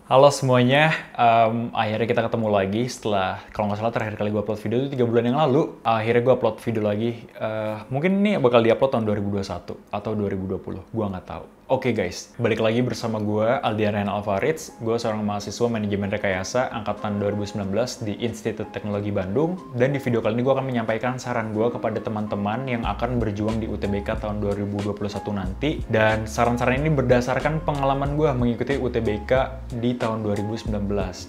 Halo semuanya, akhirnya kita ketemu lagi setelah, kalau nggak salah terakhir kali gue upload video itu 3 bulan yang lalu. Akhirnya gue upload video lagi, mungkin ini bakal diupload tahun 2021 atau 2020, gue nggak tahu. Oke guys, balik lagi bersama gue, Aldian Ryan Alvarez. Gue seorang mahasiswa manajemen rekayasa angkatan 2019 di Institut Teknologi Bandung. Dan di video kali ini gue akan menyampaikan saran gue kepada teman-teman yang akan berjuang di UTBK tahun 2021 nanti. Dan saran-saran ini berdasarkan pengalaman gue mengikuti UTBK di tahun 2019.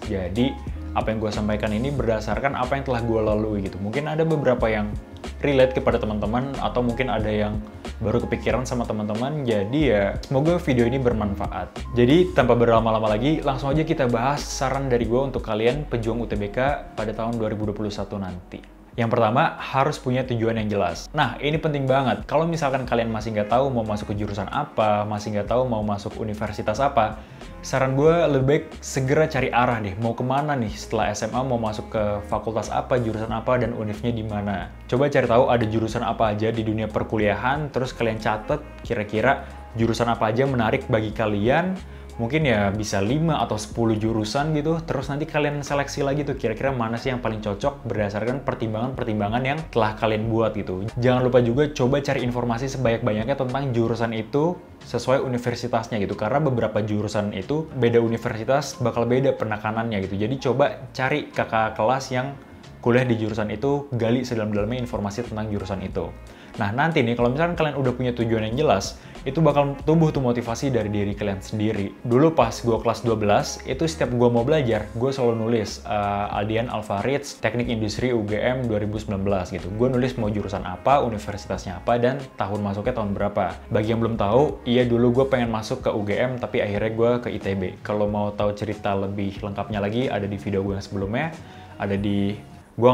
Jadi, apa yang gue sampaikan ini berdasarkan apa yang telah gue lalui gitu. Mungkin ada beberapa yang relate kepada teman-teman, atau mungkin ada yang baru kepikiran sama teman-teman. Jadi ya, semoga video ini bermanfaat. Jadi, tanpa berlama-lama lagi, langsung aja kita bahas saran dari gue untuk kalian pejuang UTBK pada tahun 2021 nanti. Yang pertama, harus punya tujuan yang jelas. Nah, ini penting banget. Kalau misalkan kalian masih nggak tahu mau masuk ke jurusan apa, masih nggak tahu mau masuk universitas apa, saran gue lebih baik segera cari arah deh. Mau kemana nih setelah SMA, mau masuk ke fakultas apa, jurusan apa, dan univnya di mana. Coba cari tahu ada jurusan apa aja di dunia perkuliahan, terus kalian catat kira-kira jurusan apa aja menarik bagi kalian. Mungkin ya bisa 5 atau 10 jurusan gitu, terus nanti kalian seleksi lagi tuh kira-kira mana sih yang paling cocok berdasarkan pertimbangan-pertimbangan yang telah kalian buat gitu. Jangan lupa juga coba cari informasi sebanyak-banyaknya tentang jurusan itu sesuai universitasnya gitu, karena beberapa jurusan itu beda universitas bakal beda penekanannya gitu. Jadi coba cari kakak kelas yang kuliah di jurusan itu, gali sedalam-dalamnya informasi tentang jurusan itu. Nah, nanti nih kalau misalkan kalian udah punya tujuan yang jelas, itu bakal tumbuh tuh motivasi dari diri kalian sendiri. Dulu pas gue kelas 12, itu setiap gue mau belajar, gue selalu nulis Aldian Alvarez, Teknik Industri UGM 2019 gitu. Gue nulis mau jurusan apa, universitasnya apa, dan tahun masuknya tahun berapa. Bagi yang belum tahu, iya dulu gue pengen masuk ke UGM, tapi akhirnya gue ke ITB. Kalau mau tahu cerita lebih lengkapnya lagi, ada di video gue yang sebelumnya, ada di... gue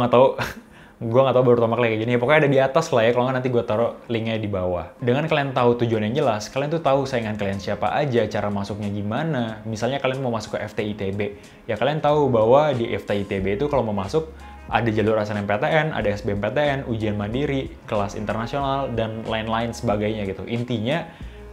nggak tahu baru pertama kali kayak gini. Pokoknya ada di atas lah ya, kalau nggak nanti gue taruh linknya di bawah. Dengan kalian tahu tujuan yang jelas, kalian tuh tahu saingan kalian siapa aja, cara masuknya gimana. Misalnya kalian mau masuk ke FTITB, ya kalian tahu bahwa di FTITB itu kalau mau masuk, ada jalur SNMPTN, ada SBMPTN, ujian mandiri, kelas internasional, dan lain-lain sebagainya gitu. Intinya,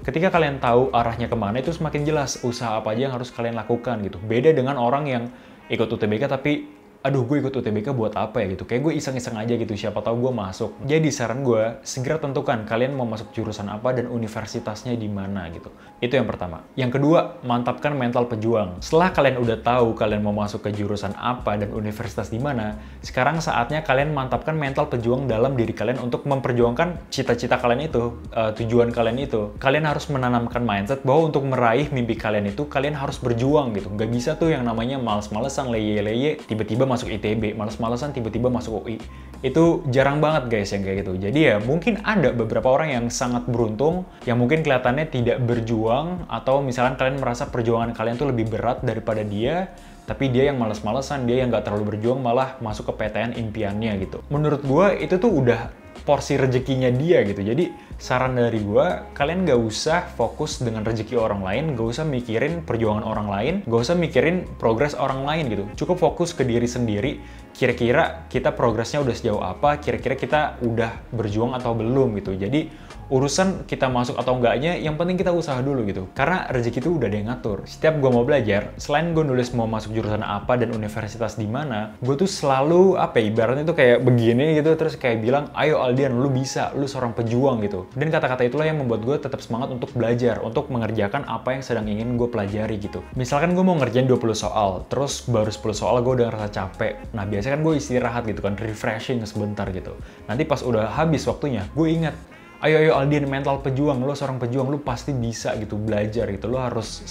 ketika kalian tahu arahnya kemana, itu semakin jelas usaha apa aja yang harus kalian lakukan gitu. Beda dengan orang yang ikut UTBK tapi aduh gue ikut UTBK buat apa ya gitu, kayak gue iseng-iseng aja gitu, siapa tahu gue masuk. Jadi saran gue, segera tentukan kalian mau masuk jurusan apa dan universitasnya di mana gitu. Itu yang pertama. Yang kedua, mantapkan mental pejuang. Setelah kalian udah tahu kalian mau masuk ke jurusan apa dan universitas di mana, sekarang saatnya kalian mantapkan mental pejuang dalam diri kalian untuk memperjuangkan cita-cita kalian itu, tujuan kalian itu. Kalian harus menanamkan mindset bahwa untuk meraih mimpi kalian itu, kalian harus berjuang gitu. Gak bisa tuh yang namanya males-malesan, leye-leye, tiba-tiba masuk ITB, males-malesan tiba-tiba masuk UI. Itu jarang banget guys yang kayak gitu. Jadi ya mungkin ada beberapa orang yang sangat beruntung, yang mungkin kelihatannya tidak berjuang, atau misalkan kalian merasa perjuangan kalian tuh lebih berat daripada dia, tapi dia yang males-malesan, dia yang nggak terlalu berjuang malah masuk ke PTN impiannya gitu. Menurut gue itu tuh udah porsi rezekinya dia gitu. Jadi saran dari gue, kalian gak usah fokus dengan rezeki orang lain, gak usah mikirin perjuangan orang lain, gak usah mikirin progres orang lain gitu. Cukup fokus ke diri sendiri, kira-kira kita progresnya udah sejauh apa, kira-kira kita udah berjuang atau belum gitu. Jadi urusan kita masuk atau enggaknya, yang penting kita usaha dulu gitu. Karena rezeki itu udah ada yang ngatur. Setiap gue mau belajar, selain gue nulis mau masuk jurusan apa dan universitas di mana, gue tuh selalu apa ya, ibaratnya tuh kayak begini gitu, terus kayak bilang, ayo Aldian, lu bisa, lu seorang pejuang gitu. Dan kata-kata itulah yang membuat gue tetap semangat untuk belajar, untuk mengerjakan apa yang sedang ingin gue pelajari gitu. Misalkan gue mau ngerjain 20 soal, terus baru 10 soal gue udah ngerasa capek. Nah biasanya kan gue istirahat gitu kan, refreshing sebentar gitu. Nanti pas udah habis waktunya, gue ingat, ayo Aldian, mental pejuang, lo seorang pejuang, lo pasti bisa gitu belajar gitu. Lo harus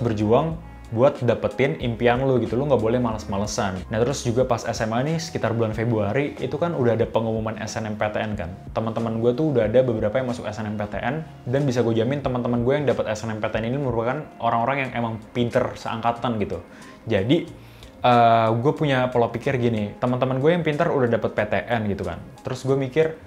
berjuang buat dapetin impian lo gitu. Lo nggak boleh males-malesan. Nah terus juga pas SMA nih, sekitar bulan Februari, itu kan udah ada pengumuman SNMPTN kan. Teman-teman gue tuh udah ada beberapa yang masuk SNMPTN, dan bisa gue jamin teman-teman gue yang dapat SNMPTN ini merupakan orang-orang yang emang pinter seangkatan gitu. Jadi gue punya pola pikir gini, teman-teman gue yang pinter udah dapet PTN gitu kan. Terus gue mikir,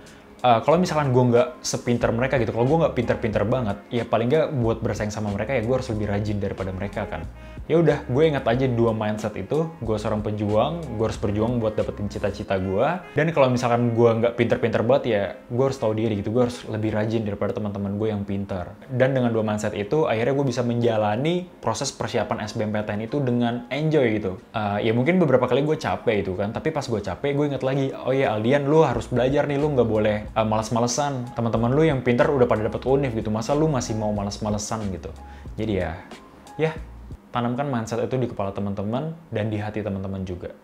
Kalau misalkan gue nggak sepinter mereka gitu, kalau gue nggak pinter-pinter banget, ya paling nggak buat bersaing sama mereka ya gue harus lebih rajin daripada mereka kan. Ya udah, gue ingat aja dua mindset itu. Gue seorang pejuang, gue harus berjuang buat dapetin cita-cita gue. Dan kalau misalkan gue nggak pinter-pinter banget ya, gue harus tahu diri gitu. Gue harus lebih rajin daripada teman-teman gue yang pinter. Dan dengan dua mindset itu, akhirnya gue bisa menjalani proses persiapan SBMPTN itu dengan enjoy gitu. Ya mungkin beberapa kali gue capek itu kan, tapi pas gue capek, gue ingat lagi, oh ya Aldian, lu harus belajar nih, lu nggak boleh malas-malesan. Teman-teman lu yang pinter udah pada dapet univ gitu, masa lu masih mau malas-malesan gitu. Jadi ya tanamkan mindset itu di kepala teman-teman dan di hati teman-teman juga.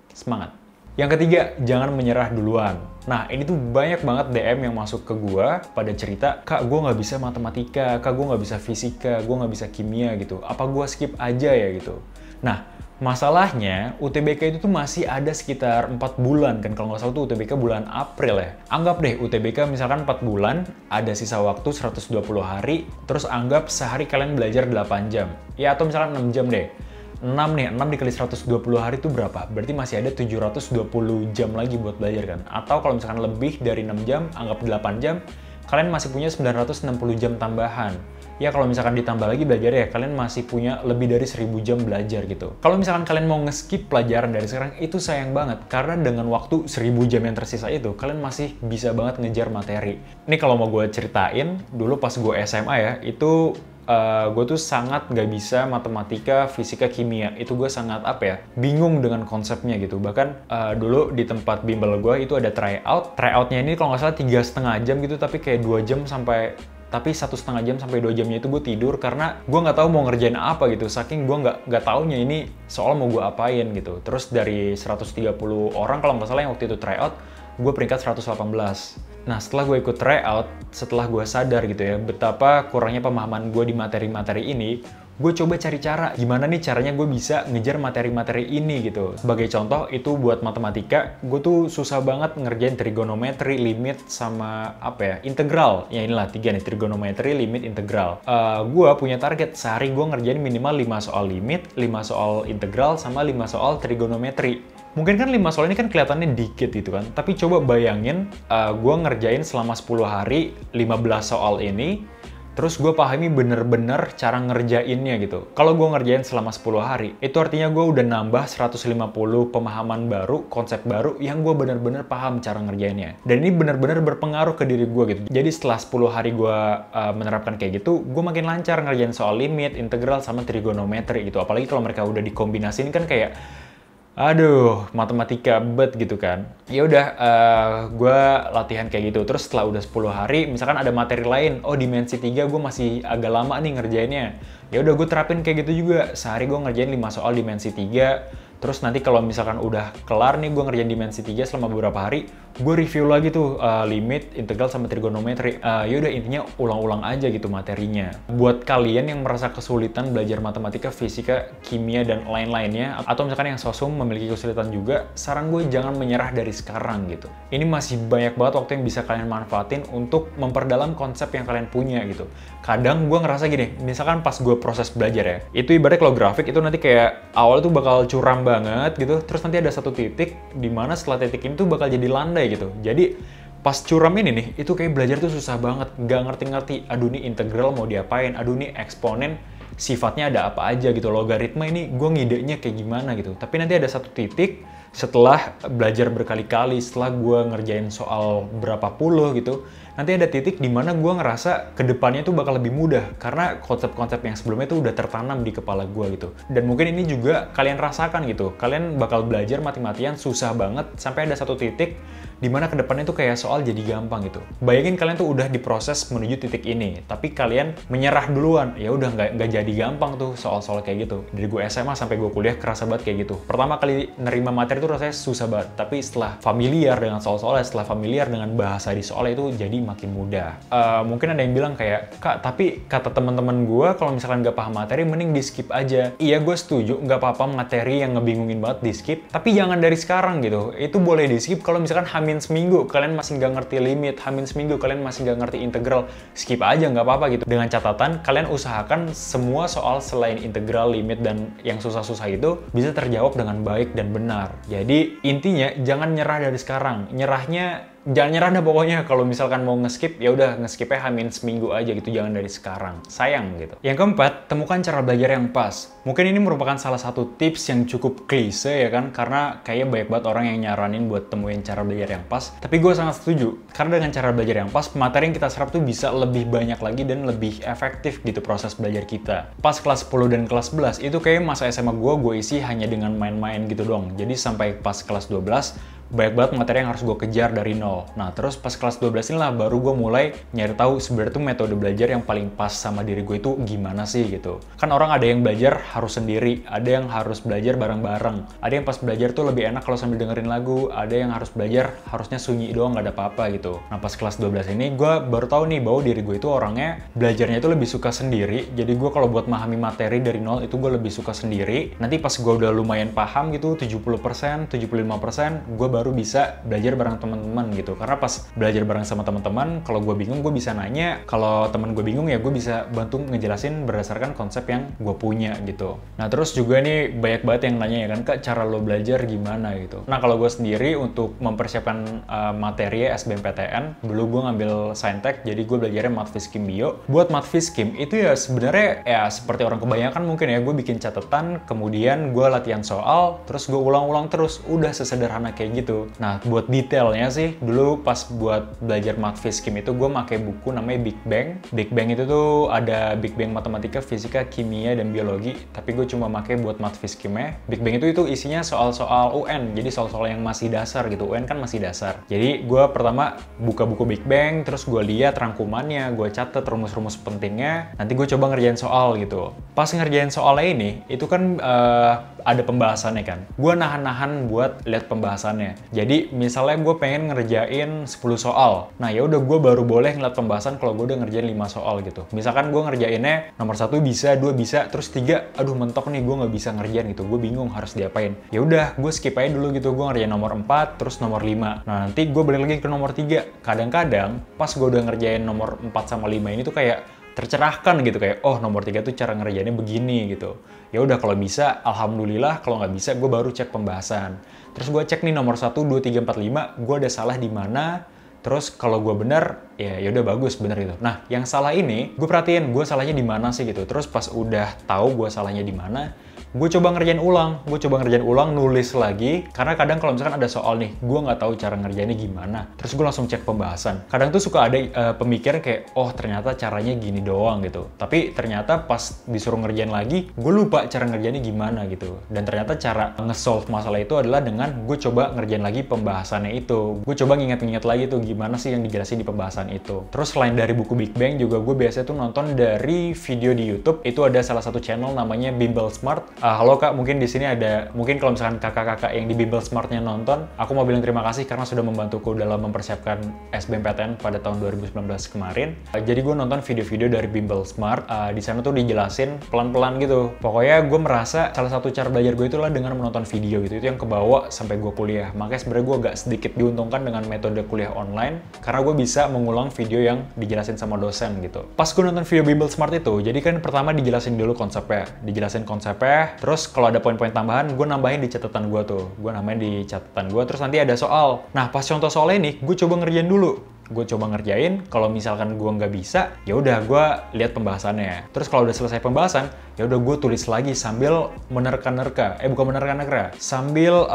Semangat! Yang ketiga, jangan menyerah duluan. Nah, ini tuh banyak banget DM yang masuk ke gua pada cerita, Kak, gua nggak bisa matematika, Kak, gua nggak bisa fisika, gua nggak bisa kimia gitu. Apa gua skip aja ya gitu. Nah, masalahnya UTBK itu tuh masih ada sekitar 4 bulan kan, kalau nggak salah tuh UTBK bulan April ya. Anggap deh UTBK misalkan 4 bulan, ada sisa waktu 120 hari, terus anggap sehari kalian belajar 8 jam. Ya atau misalkan 6 jam deh. 6 nih, 6 dikali 120 hari itu berapa? Berarti masih ada 720 jam lagi buat belajar kan. Atau kalau misalkan lebih dari 6 jam, anggap 8 jam, kalian masih punya 960 jam tambahan. Ya kalau misalkan ditambah lagi belajar ya, kalian masih punya lebih dari 1000 jam belajar gitu. Kalau misalkan kalian mau nge-skip pelajaran dari sekarang, itu sayang banget. Karena dengan waktu 1000 jam yang tersisa itu, kalian masih bisa banget ngejar materi. Ini kalau mau gue ceritain, dulu pas gue SMA ya, itu gue tuh sangat gak bisa matematika, fisika, kimia. Itu gue sangat bingung dengan konsepnya gitu. Bahkan dulu di tempat bimbel gue itu ada tryout. Tryoutnya ini kalau nggak salah 3,5 jam gitu, tapi kayak 2 jam sampai... Tapi 1,5 jam sampai 2 jamnya itu gue tidur karena gue nggak tahu mau ngerjain apa gitu. Saking gue nggak taunya ini soal mau gue apain gitu. Terus dari 130 orang kalau nggak salah yang waktu itu tryout, gue peringkat 118. Nah setelah gue ikut tryout, setelah gue sadar gitu ya betapa kurangnya pemahaman gue di materi-materi ini, gue coba cari cara gimana nih caranya gue bisa ngejar materi-materi ini gitu. Sebagai contoh itu buat matematika, gue tuh susah banget ngerjain trigonometri, limit, sama integral. Ya inilah 3 nih, trigonometri, limit, integral. Gue punya target sehari gue ngerjain minimal 5 soal limit, 5 soal integral, sama 5 soal trigonometri. Mungkin kan 5 soal ini kan kelihatannya dikit gitu kan, tapi coba bayangin gue ngerjain selama 10 hari 15 soal ini, terus gue pahami bener-bener cara ngerjainnya gitu. Kalau gue ngerjain selama 10 hari, itu artinya gue udah nambah 150 pemahaman baru, konsep baru yang gue bener-bener paham cara ngerjainnya. Dan ini bener-bener berpengaruh ke diri gue gitu. Jadi setelah 10 hari gue menerapkan kayak gitu, gue makin lancar ngerjain soal limit, integral, sama trigonometri gitu. Apalagi kalau mereka udah dikombinasiin kan kayak aduh, matematika bet gitu kan. Ya udah, gue latihan kayak gitu. Terus setelah udah 10 hari, misalkan ada materi lain, oh dimensi 3 gue masih agak lama nih ngerjainnya. Ya udah gue terapin kayak gitu juga. Sehari gue ngerjain 5 soal dimensi 3. Terus nanti kalau misalkan udah kelar nih gue ngerjain dimensi 3 selama beberapa hari, gue review lagi tuh limit, integral, sama trigonometri. Yaudah intinya ulang-ulang aja gitu materinya. Buat kalian yang merasa kesulitan belajar matematika, fisika, kimia, dan lain-lainnya, atau misalkan yang sosum memiliki kesulitan juga, saran gue jangan menyerah dari sekarang gitu. Ini masih banyak banget waktu yang bisa kalian manfaatin untuk memperdalam konsep yang kalian punya gitu. Kadang gue ngerasa gini, misalkan pas gue proses belajar ya, itu ibaratnya kalau grafik itu nanti kayak awal tuh bakal curam banget gitu, terus nanti ada satu titik di mana setelah titik ini tuh bakal jadi landai gitu. Jadi pas curam ini nih, itu kayak belajar tuh susah banget, nggak ngerti-ngerti. Aduh nih integral mau diapain, aduh nih eksponen sifatnya ada apa aja gitu, logaritma ini gue ngidenya kayak gimana gitu. Tapi nanti ada satu titik setelah belajar berkali-kali, setelah gue ngerjain soal berapa puluh gitu, nanti ada titik di mana gue ngerasa kedepannya tuh bakal lebih mudah karena konsep-konsep yang sebelumnya tuh udah tertanam di kepala gue gitu. Dan mungkin ini juga kalian rasakan gitu, kalian bakal belajar mati-matian susah banget sampai ada satu titik dimana kedepannya tuh kayak soal jadi gampang gitu. Bayangin kalian tuh udah diproses menuju titik ini, tapi kalian menyerah duluan, ya udah nggak jadi gampang tuh soal-soal kayak gitu. Dari gue SMA sampai gue kuliah kerasa banget kayak gitu. Pertama kali nerima materi tuh rasanya susah banget, tapi setelah familiar dengan soal-soalnya, setelah familiar dengan bahasa di soalnya itu jadi makin mudah. Mungkin ada yang bilang kayak, Kak, tapi kata teman-teman gue kalau misalkan nggak paham materi mending di skip aja. Iya gue setuju, nggak apa-apa materi yang ngebingungin banget di skip, tapi jangan dari sekarang gitu. Itu boleh di skip kalau misalkan hamin seminggu kalian masih nggak ngerti limit, hamin seminggu kalian masih nggak ngerti integral, skip aja nggak apa-apa gitu. Dengan catatan kalian usahakan semua soal selain integral, limit, dan yang susah-susah itu bisa terjawab dengan baik dan benar. Jadi intinya jangan nyerah dari sekarang. Nyerahnya jangan nyerah dah pokoknya. Kalau misalkan mau nge-skip, ya udah nge-skipnya hamin seminggu aja gitu, jangan dari sekarang. Sayang gitu. Yang keempat, temukan cara belajar yang pas. Mungkin ini merupakan salah satu tips yang cukup klise ya kan, karena kayaknya banyak banget orang yang nyaranin buat temuin cara belajar yang pas. Tapi gue sangat setuju, karena dengan cara belajar yang pas, materi yang kita serap tuh bisa lebih banyak lagi dan lebih efektif gitu proses belajar kita. Pas kelas 10 dan kelas 11, itu kayak masa SMA gue isi hanya dengan main-main gitu dong. Jadi sampai pas kelas 12, banyak banget materi yang harus gue kejar dari nol. Nah, terus pas kelas 12 inilah baru gue mulai nyari tahu sebenarnya tuh metode belajar yang paling pas sama diri gue itu gimana sih gitu. Kan orang ada yang belajar harus sendiri, ada yang harus belajar bareng-bareng, ada yang pas belajar tuh lebih enak kalau sambil dengerin lagu, ada yang harus belajar harusnya sunyi doang nggak ada apa-apa gitu. Nah, pas kelas 12 ini gue baru tahu nih bahwa diri gue itu orangnya belajarnya itu lebih suka sendiri. Jadi gue kalau buat memahami materi dari nol itu gue lebih suka sendiri. Nanti pas gue udah lumayan paham gitu, 70%, 75%, gue baru bisa belajar bareng teman-teman gitu. Karena pas belajar bareng sama teman-teman, kalau gue bingung gue bisa nanya, kalau teman gue bingung ya gue bisa bantu ngejelasin berdasarkan konsep yang gue punya gitu. Nah, terus juga nih banyak banget yang nanya ya kan, Kak, cara lo belajar gimana gitu. Nah, kalau gue sendiri untuk mempersiapkan materi SBMPTN, dulu gue ngambil Saintek, jadi gue belajarnya Math Fiskim Bio. Buat Math Fiskim itu ya sebenarnya ya seperti orang kebanyakan mungkin ya, gue bikin catatan, kemudian gue latihan soal, terus gue ulang-ulang terus, udah sesederhana kayak gitu. Nah, buat detailnya sih, dulu pas buat belajar Math Fiskim itu gue pakai buku namanya Big Bang. Big Bang itu tuh ada Big Bang matematika, fisika, kimia, dan biologi. Tapi gue cuma pakai buat Math Fiskimnya. Big Bang itu isinya soal-soal UN, jadi soal-soal yang masih dasar gitu. UN kan masih dasar. Jadi gue pertama buka buku Big Bang, terus gue lihat rangkumannya, gue catat rumus-rumus pentingnya. Nanti gue coba ngerjain soal gitu. Pas ngerjain soalnya ini, itu kan ada pembahasannya kan. Gue nahan-nahan buat lihat pembahasannya. Jadi misalnya gue pengen ngerjain 10 soal. Nah, ya udah gue baru boleh ngeliat pembahasan kalau gue udah ngerjain 5 soal gitu. Misalkan gue ngerjainnya nomor 1 bisa, 2 bisa, terus 3 aduh mentok nih gue nggak bisa ngerjain gitu. Gue bingung harus diapain. Ya udah gue skip aja dulu gitu. Gue ngerjain nomor 4 terus nomor 5. Nah, nanti gue balik lagi ke nomor 3. Kadang-kadang pas gue udah ngerjain nomor 4 sama 5 ini tuh kayak tercerahkan gitu, kayak oh nomor 3 tuh cara ngerjainnya begini gitu. Ya udah kalau bisa alhamdulillah, kalau nggak bisa gue baru cek pembahasan. Terus gue cek nih nomor 1, 2, 3, 4, 5 gue ada salah di mana. Terus kalau gue bener, ya udah bagus bener gitu. Nah, yang salah ini gue perhatiin gue salahnya di mana sih gitu. Terus pas udah tahu gue salahnya di mana, gue coba ngerjain ulang, nulis lagi. Karena kadang kalau misalkan ada soal nih, gue nggak tahu cara ngerjainnya gimana. Terus gue langsung cek pembahasan. Kadang tuh suka ada pemikiran kayak, oh ternyata caranya gini doang gitu. Tapi ternyata pas disuruh ngerjain lagi, gue lupa cara ngerjainnya gimana gitu. Dan ternyata cara nge-solve masalah itu adalah dengan gue coba ngerjain lagi pembahasannya itu. Gue coba nginget-nginget lagi tuh gimana sih yang dijelasin di pembahasan itu. Terus selain dari buku Big Bang, juga gue biasanya tuh nonton dari video di YouTube. Itu ada salah satu channel namanya Bimbel Smart. Halo Kak, mungkin di sini ada, mungkin kalau misalkan kakak-kakak yang di Bimbel Smartnya nonton, aku mau bilang terima kasih karena sudah membantuku dalam mempersiapkan SBMPTN pada tahun 2019 kemarin. Jadi gue nonton video-video dari Bimbel Smart, di sana tuh dijelasin pelan-pelan gitu. Pokoknya gue merasa salah satu cara belajar gue itu adalah dengan menonton video gitu, itu yang kebawa sampai gue kuliah. Makanya sebenarnya gue agak sedikit diuntungkan dengan metode kuliah online, karena gue bisa mengulang video yang dijelasin sama dosen gitu. Pas gue nonton video Bimbel Smart itu, jadi kan pertama dijelasin dulu konsepnya, terus kalau ada poin-poin tambahan, gue nambahin di catatan gue tuh. Gue nambahin di catatan gue, terus nanti ada soal. Nah, pas contoh soalnya ini, gue coba ngerjain dulu. Gue coba ngerjain, kalau misalkan gue nggak bisa, ya udah gue lihat pembahasannya. Terus kalau udah selesai pembahasan, ya udah gue tulis lagi sambil menerka-nerka. Bukan menerka-nerka, sambil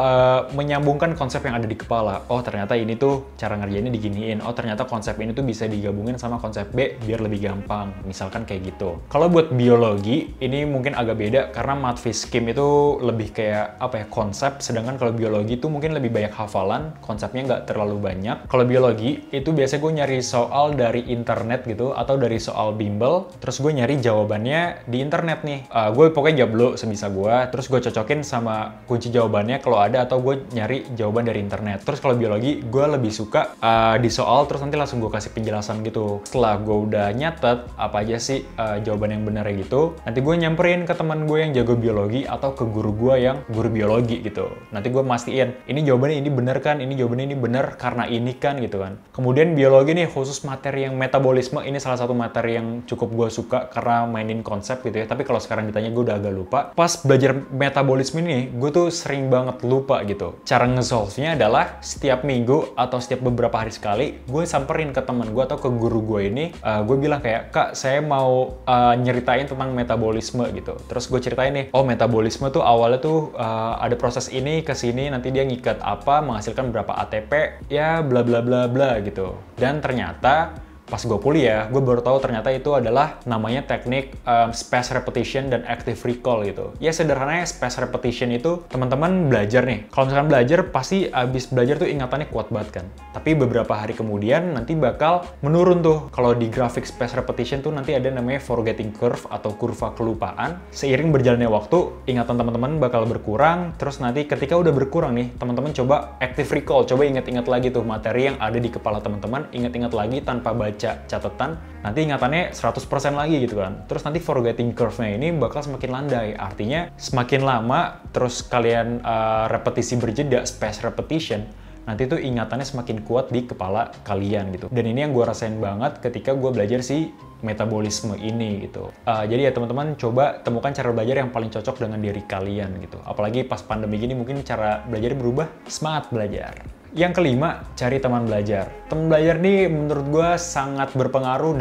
menyambungkan konsep yang ada di kepala. Oh, ternyata ini tuh cara ngerjainnya diginiin. Oh, ternyata konsep ini tuh bisa digabungin sama konsep B biar lebih gampang. Misalkan kayak gitu. Kalau buat biologi, ini mungkin agak beda karena Math Fiskim itu lebih kayak apa ya, konsep. Sedangkan kalau biologi itu mungkin lebih banyak hafalan, konsepnya nggak terlalu banyak. Kalau biologi itu biasanya gue nyari soal dari internet gitu, atau dari soal bimbel, terus gue nyari jawabannya di internet nih. Gue pokoknya jawab dulu sebisa gue, terus gue cocokin sama kunci jawabannya kalau ada, atau gue nyari jawaban dari internet. Terus kalau biologi, gue lebih suka di soal, terus nanti langsung gue kasih penjelasan gitu. Setelah gue udah nyatet apa aja sih jawaban yang benernya gitu, nanti gue nyamperin ke teman gue yang jago biologi, atau ke guru gue yang guru biologi gitu. Nanti gue mastiin, ini jawabannya ini bener kan, ini jawabannya ini bener karena ini kan gitu kan. Kemudian biologi nih, khusus materi yang metabolisme, ini salah satu materi yang cukup gue suka karena mainin konsep gitu ya. Tapi kalau sekarang ditanya gue udah agak lupa. Pas belajar metabolisme ini, gue tuh sering banget lupa gitu. Cara nge-solve-nya adalah setiap minggu atau setiap beberapa hari sekali, gue samperin ke teman gue atau ke guru gue ini, gue bilang kayak, Kak, saya mau nyeritain tentang metabolisme gitu. Terus gue ceritain nih, oh metabolisme tuh awalnya tuh ada proses ini ke sini, nanti dia ngikat apa, menghasilkan berapa ATP, ya bla bla bla bla gitu. Dan ternyata pas gue kuliah, gue baru tahu ternyata itu adalah namanya teknik spaced repetition dan active recall gitu. Ya sederhananya spaced repetition itu teman-teman belajar nih. Kalau misalkan belajar, pasti abis belajar tuh ingatannya kuat banget kan. Tapi beberapa hari kemudian nanti bakal menurun tuh. Kalau di grafik spaced repetition tuh nanti ada namanya forgetting curve atau kurva kelupaan. Seiring berjalannya waktu, ingatan teman-teman bakal berkurang. Terus nanti ketika udah berkurang nih, teman-teman coba active recall, coba ingat-ingat lagi tuh materi yang ada di kepala teman-teman, ingat-ingat lagi tanpa baca catatan, nanti ingatannya 100% lagi gitu kan. Terus nanti forgetting curve-nya ini bakal semakin landai. Artinya semakin lama terus kalian repetisi berjeda, spaced repetition, nanti tuh ingatannya semakin kuat di kepala kalian gitu. Dan ini yang gue rasain banget ketika gue belajar si metabolisme ini gitu. Jadi ya teman-teman coba temukan cara belajar yang paling cocok dengan diri kalian gitu. Apalagi pas pandemi gini mungkin cara belajar berubah, semangat belajar. Yang kelima, cari teman belajar. Teman belajar nih menurut gue sangat berpengaruh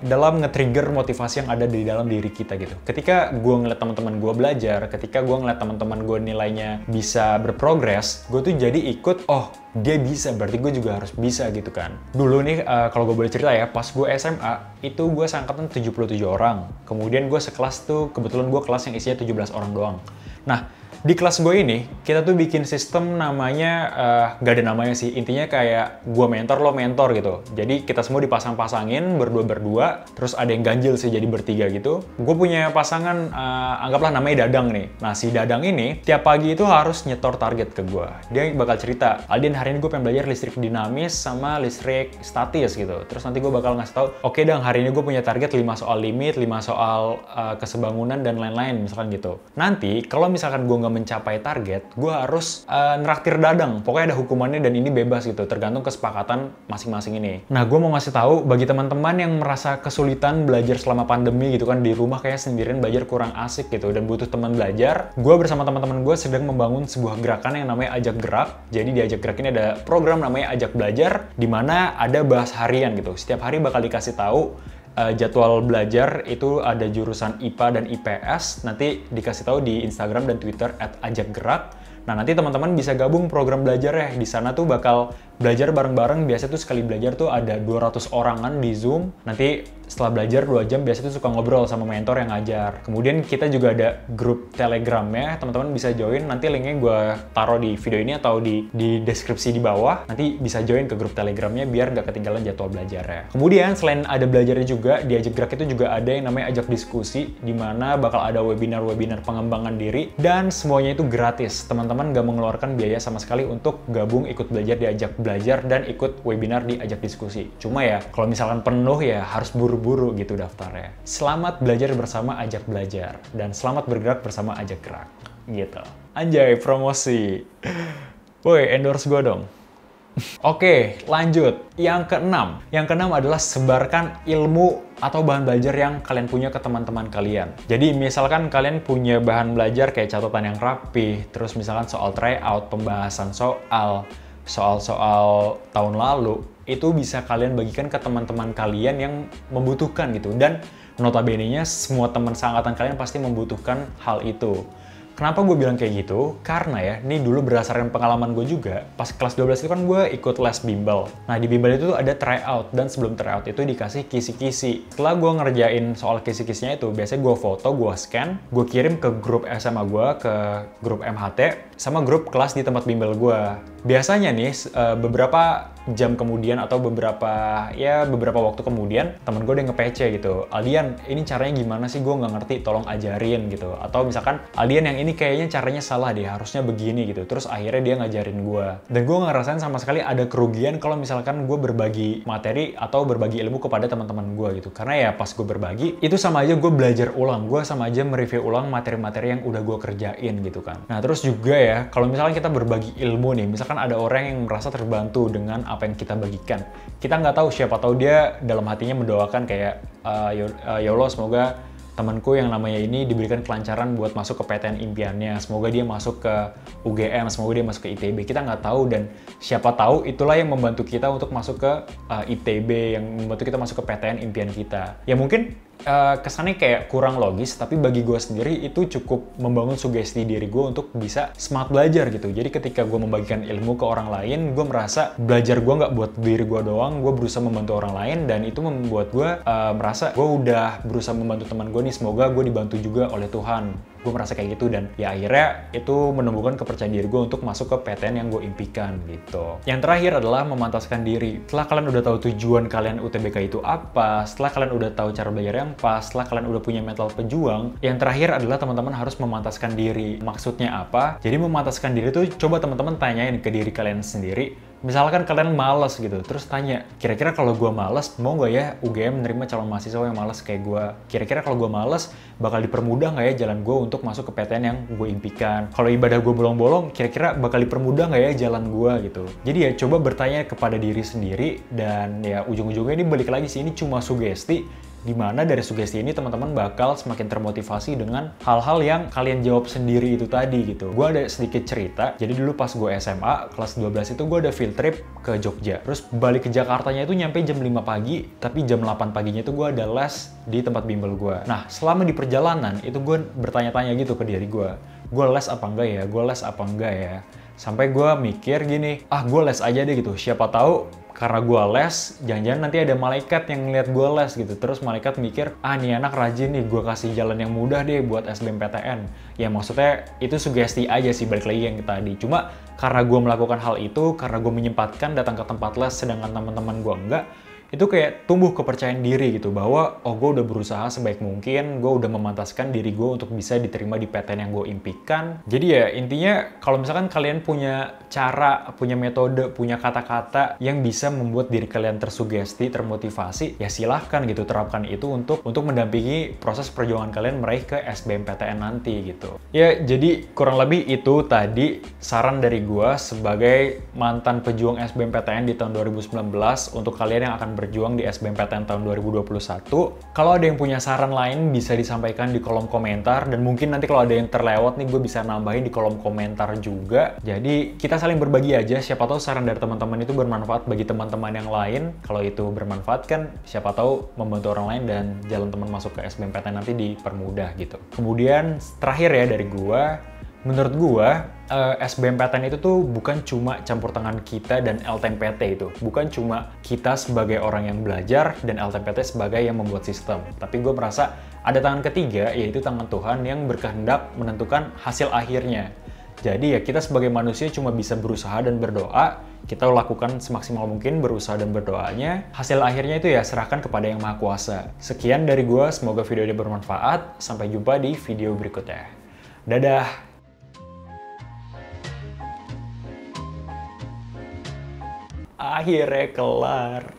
dalam nge-trigger motivasi yang ada di dalam diri kita gitu. Ketika gue ngeliat teman-teman gue belajar, ketika gue ngeliat teman-teman gue nilainya bisa berprogres, gue tuh jadi ikut, oh dia bisa, berarti gue juga harus bisa gitu kan. Dulu nih, kalau gue boleh cerita ya, pas gue SMA, itu gue seangkatan 77 orang. Kemudian gue sekelas tuh, kebetulan gue kelas yang isinya 17 orang doang. Nah, di kelas gue ini, kita tuh bikin sistem namanya, gak ada namanya sih, intinya kayak gue mentor, lo mentor gitu. Jadi kita semua dipasang-pasangin, berdua-berdua, terus ada yang ganjil sih jadi bertiga gitu. Gue punya pasangan, anggaplah namanya Dadang nih. Nah si Dadang ini, tiap pagi itu harus nyetor target ke gue. Dia bakal cerita, Aldin hari ini gue pengen belajar listrik dinamis sama listrik statis gitu. Terus nanti gue bakal ngasih tau, oke Dang, hari ini gue punya target 5 soal limit, 5 soal kesebangunan, dan lain-lain, misalkan gitu. Nanti, kalau misalkan gue nggak mencapai target, gue harus neraktir Dadang. Pokoknya ada hukumannya dan ini bebas gitu, tergantung kesepakatan masing-masing ini. Nah, gue mau ngasih tahu bagi teman-teman yang merasa kesulitan belajar selama pandemi gitu kan, di rumah kayak sendirian belajar kurang asik gitu dan butuh teman belajar, gue bersama teman-teman gue sedang membangun sebuah gerakan yang namanya Ajak Gerak. Jadi di Ajak Gerak ini ada program namanya Ajak Belajar, di mana ada bahas harian gitu. Setiap hari bakal dikasih tahu jadwal belajar, itu ada jurusan IPA dan IPS, nanti dikasih tahu di Instagram dan Twitter @ajakgerak. Nah, nanti teman-teman bisa gabung program belajar ya. Di sana tuh bakal belajar bareng-bareng. Biasanya tuh sekali belajar tuh ada 200 orangan di Zoom. Nanti setelah belajar 2 jam biasanya tuh suka ngobrol sama mentor yang ngajar. Kemudian kita juga ada grup Telegramnya, teman-teman bisa join. Nanti linknya gue taruh di video ini atau di deskripsi di bawah. Nanti bisa join ke grup Telegramnya biar gak ketinggalan jadwal belajarnya. Kemudian selain ada belajarnya juga, di Ajak Gerak itu juga ada yang namanya Ajak Diskusi, di mana bakal ada webinar-webinar pengembangan diri, dan semuanya itu gratis. Teman-teman gak mengeluarkan biaya sama sekali untuk gabung ikut belajar di Ajak Belajar dan ikut webinar di Ajak Diskusi. Cuma ya, kalau misalkan penuh ya harus buru-buru gitu daftarnya. Selamat belajar bersama Ajak Belajar, dan selamat bergerak bersama Ajak Gerak. Gitu. Anjay, promosi. Woi, endorse gue dong. Oke, lanjut. Yang keenam. Yang keenam adalah sebarkan ilmu atau bahan belajar yang kalian punya ke teman-teman kalian. Jadi misalkan kalian punya bahan belajar kayak catatan yang rapi, terus misalkan soal tryout, pembahasan soal tahun lalu, itu bisa kalian bagikan ke teman-teman kalian yang membutuhkan gitu. Dan notabene-nya semua teman seangkatan kalian pasti membutuhkan hal itu. Kenapa gue bilang kayak gitu? Karena ya, ini dulu berdasarkan pengalaman gue juga, pas kelas 12 itu kan gue ikut les bimbel. Nah, di bimbel itu tuh ada tryout, dan sebelum tryout itu dikasih kisi-kisi. Setelah gue ngerjain soal kisi-kisinya itu, biasanya gue foto, gue scan, gue kirim ke grup SMA gue, ke grup MHT, sama grup kelas di tempat bimbel gue. Biasanya nih, beberapa jam kemudian atau beberapa waktu kemudian, temen gue udah nge-PC gitu. Aldian, ini caranya gimana sih? Gue nggak ngerti, tolong ajarin gitu. Atau misalkan, Aldian yang ini kayaknya caranya salah deh, harusnya begini gitu. Terus akhirnya dia ngajarin gue. Dan gue ngerasain sama sekali ada kerugian kalau misalkan gue berbagi materi atau berbagi ilmu kepada teman-teman gue gitu. Karena ya pas gue berbagi, itu sama aja gue belajar ulang. Gue sama aja mereview ulang materi-materi yang udah gue kerjain gitu kan. Nah terus juga ya, kalau misalkan kita berbagi ilmu nih, misalkan ada orang yang merasa terbantu dengan apa yang kita bagikan. Kita nggak tahu, siapa tahu dia dalam hatinya mendoakan kayak, ya Allah semoga temanku yang namanya ini diberikan kelancaran buat masuk ke PTN impiannya. Semoga dia masuk ke UGM, semoga dia masuk ke ITB. Kita nggak tahu, dan siapa tahu itulah yang membantu kita untuk masuk ke ITB, yang membantu kita masuk ke PTN impian kita. Ya mungkin kesannya kayak kurang logis, tapi bagi gue sendiri itu cukup membangun sugesti diri gue untuk bisa semangat belajar gitu. Jadi ketika gue membagikan ilmu ke orang lain, gue merasa belajar gue nggak buat diri gue doang, gue berusaha membantu orang lain, dan itu membuat gue merasa gue udah berusaha membantu teman gue nih, semoga gue dibantu juga oleh Tuhan. Gue merasa kayak gitu, dan ya akhirnya itu menumbuhkan kepercayaan diri gue untuk masuk ke PTN yang gue impikan gitu. Yang terakhir adalah memantaskan diri. Setelah kalian udah tahu tujuan kalian UTBK itu apa, setelah kalian udah tahu cara belajar yang pas, setelah kalian udah punya mental pejuang, yang terakhir adalah teman-teman harus memantaskan diri. Maksudnya apa? Jadi memantaskan diri tuh coba teman-teman tanyain ke diri kalian sendiri. Misalkan kalian malas gitu, terus tanya, kira-kira kalau gue malas, mau nggak ya UGM menerima calon mahasiswa yang malas kayak gue? Kira-kira kalau gue malas, bakal dipermudah nggak ya jalan gue untuk masuk ke PTN yang gue impikan? Kalau ibadah gue bolong-bolong, kira-kira bakal dipermudah nggak ya jalan gue gitu? Jadi ya coba bertanya kepada diri sendiri, dan ya ujung-ujungnya ini balik lagi sih, ini cuma sugesti. Dimana dari sugesti ini teman-teman bakal semakin termotivasi dengan hal-hal yang kalian jawab sendiri itu tadi gitu. Gue ada sedikit cerita, jadi dulu pas gue SMA, kelas 12 itu gue ada field trip ke Jogja. Terus balik ke Jakartanya itu nyampe jam 5 pagi, tapi jam 8 paginya itu gue ada les di tempat bimbel gue. Nah, selama di perjalanan itu gue bertanya-tanya gitu ke diri gue les apa enggak ya, gue les apa enggak ya. Sampai gue mikir gini, gue les aja deh gitu, siapa tahu karena gue les, jangan-jangan nanti ada malaikat yang ngeliat gue les gitu. Terus malaikat mikir, nih anak rajin nih, gue kasih jalan yang mudah deh buat SBMPTN. Ya maksudnya itu sugesti aja sih, balik lagi yang tadi. Cuma karena gue melakukan hal itu, karena gue menyempatkan datang ke tempat les sedangkan teman-teman gue enggak, itu kayak tumbuh kepercayaan diri gitu, bahwa gue udah berusaha sebaik mungkin, gue udah memantaskan diri gue untuk bisa diterima di PTN yang gue impikan. Jadi ya intinya kalau misalkan kalian punya cara, punya metode, punya kata-kata yang bisa membuat diri kalian tersugesti, termotivasi, ya silahkan gitu, terapkan itu untuk mendampingi proses perjuangan kalian meraih ke SBMPTN nanti gitu. Ya jadi kurang lebih itu tadi saran dari gue sebagai mantan pejuang SBMPTN di tahun 2019 untuk kalian yang akan berjuang di SBMPTN tahun 2021. Kalau ada yang punya saran lain bisa disampaikan di kolom komentar, dan mungkin nanti kalau ada yang terlewat nih gue bisa nambahin di kolom komentar juga. Jadi kita saling berbagi aja, siapa tahu saran dari teman-teman itu bermanfaat bagi teman-teman yang lain. Kalau itu bermanfaat kan siapa tahu membantu orang lain dan jalan teman masuk ke SBMPTN nanti dipermudah gitu. Kemudian terakhir ya dari gue, menurut gue, SBMPTN itu tuh bukan cuma campur tangan kita dan LTMPT itu. Bukan cuma kita sebagai orang yang belajar dan LTMPT sebagai yang membuat sistem. Tapi gue merasa ada tangan ketiga, yaitu tangan Tuhan yang berkehendak menentukan hasil akhirnya. Jadi ya kita sebagai manusia cuma bisa berusaha dan berdoa. Kita lakukan semaksimal mungkin berusaha dan berdoanya. Hasil akhirnya itu ya serahkan kepada Yang Maha Kuasa. Sekian dari gue, semoga video ini bermanfaat. Sampai jumpa di video berikutnya. Dadah! Akhirnya kelar.